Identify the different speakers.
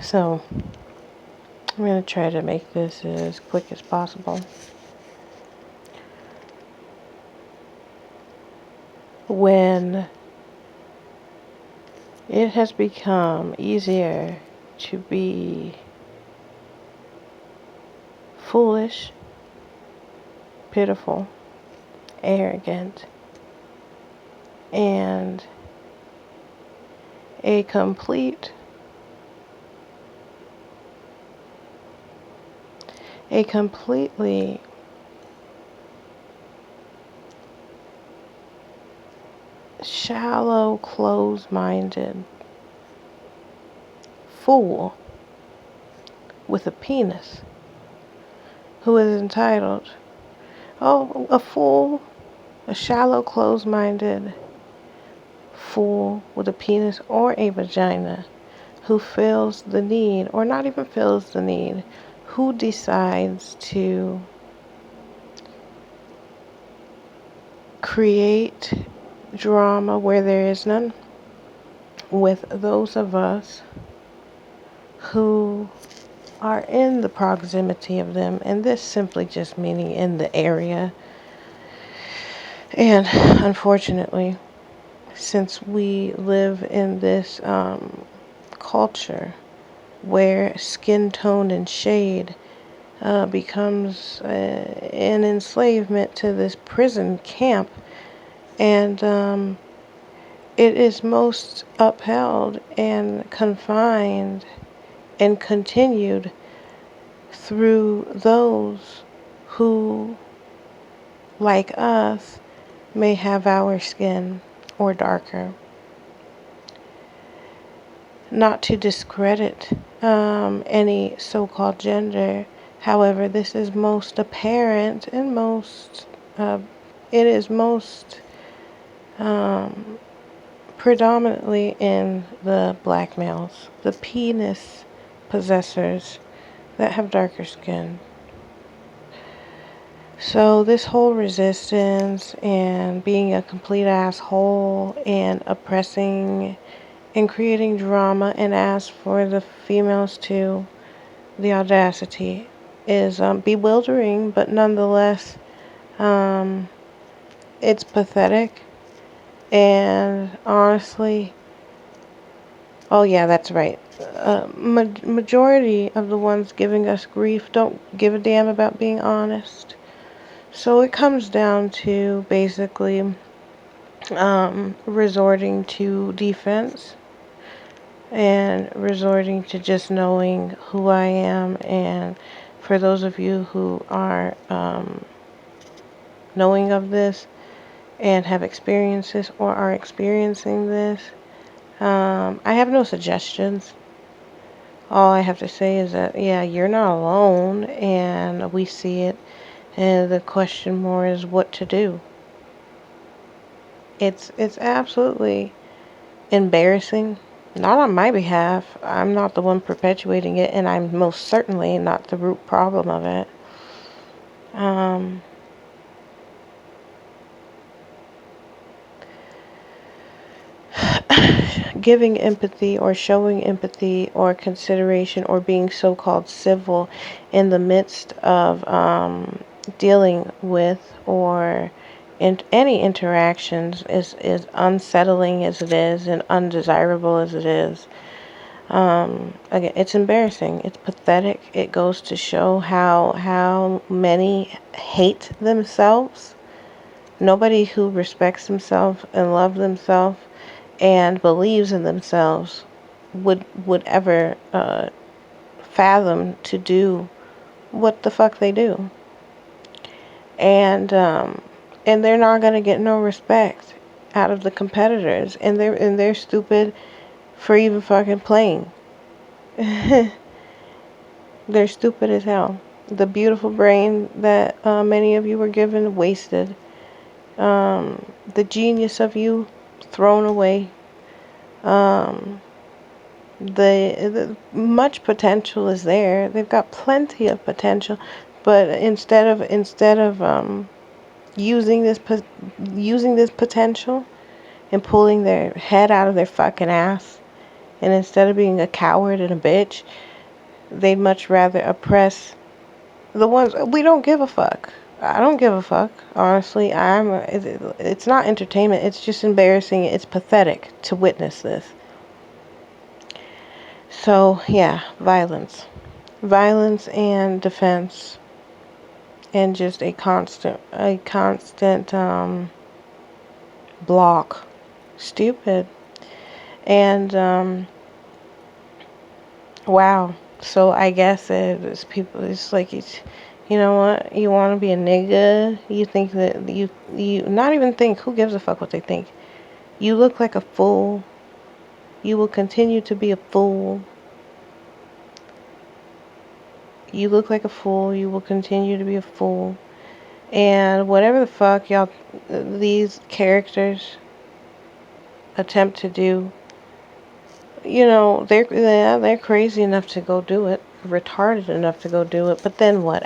Speaker 1: So I'm going to try to make this as quick as possible. When it has become easier to be foolish, pitiful, arrogant, and a completely shallow, closed-minded fool with a penis who is entitled, oh, a fool, a shallow, closed-minded fool with a penis or a vagina who feels the need, or not even feels the need, who decides to create drama where there is none with those of us who are in the proximity of them, and this simply just meaning in the area. And unfortunately, since we live in this culture where skin tone and shade becomes an enslavement to this prison camp, and it is most upheld and confined and continued through those who, like us, may have our skin or darker. Not to discredit any so-called gender, however, this is most apparent and it is most predominantly in the black males, the penis possessors that have darker skin. So this whole resistance and being a complete asshole and oppressing and creating drama, and as for the females too, the audacity is bewildering, but nonetheless it's pathetic. And honestly, oh yeah, that's right. Majority of the ones giving us grief don't give a damn about being honest. So it comes down to basically resorting to defense and resorting to just knowing who I am. And for those of you who are knowing of this and have experienced this or are experiencing this, I have no suggestions. All I have to say is that, yeah, you're not alone, and we see it, and the question more is what to do. It's absolutely embarrassing, not on my behalf. I'm not the one perpetuating it, and I'm most certainly not the root problem of it. Giving empathy or showing empathy or consideration or being so-called civil in the midst of dealing with or in any interactions is unsettling as it is and undesirable as it is. Again, it's embarrassing. It's pathetic. It goes to show how many hate themselves. Nobody who respects themselves and loves themselves and believes in themselves would ever fathom to do what the fuck they do. And they're not gonna get no respect out of the competitors, and they're stupid for even fucking playing. They're stupid as hell. The beautiful brain that many of you were given, wasted. The genius of you, thrown away. The much potential is there. They've got plenty of potential, but instead of using this potential and pulling their head out of their fucking ass And instead of being a coward and a bitch, they'd much rather oppress the ones. We don't give a fuck. I don't give a fuck. Honestly, it's not entertainment. It's just embarrassing. It's pathetic to witness this. So, yeah, violence. Violence and defense. And just a constant block. Stupid. And, wow. So I guess it's people, it's like, you know what, you want to be a nigga, you think that you not even think, who gives a fuck what they think? You look like a fool. You will continue to be a fool. You look like a fool. You will continue to be a fool. And whatever the fuck y'all, these characters attempt to do, you know, they're crazy enough to go do it, retarded enough to go do it, but then what?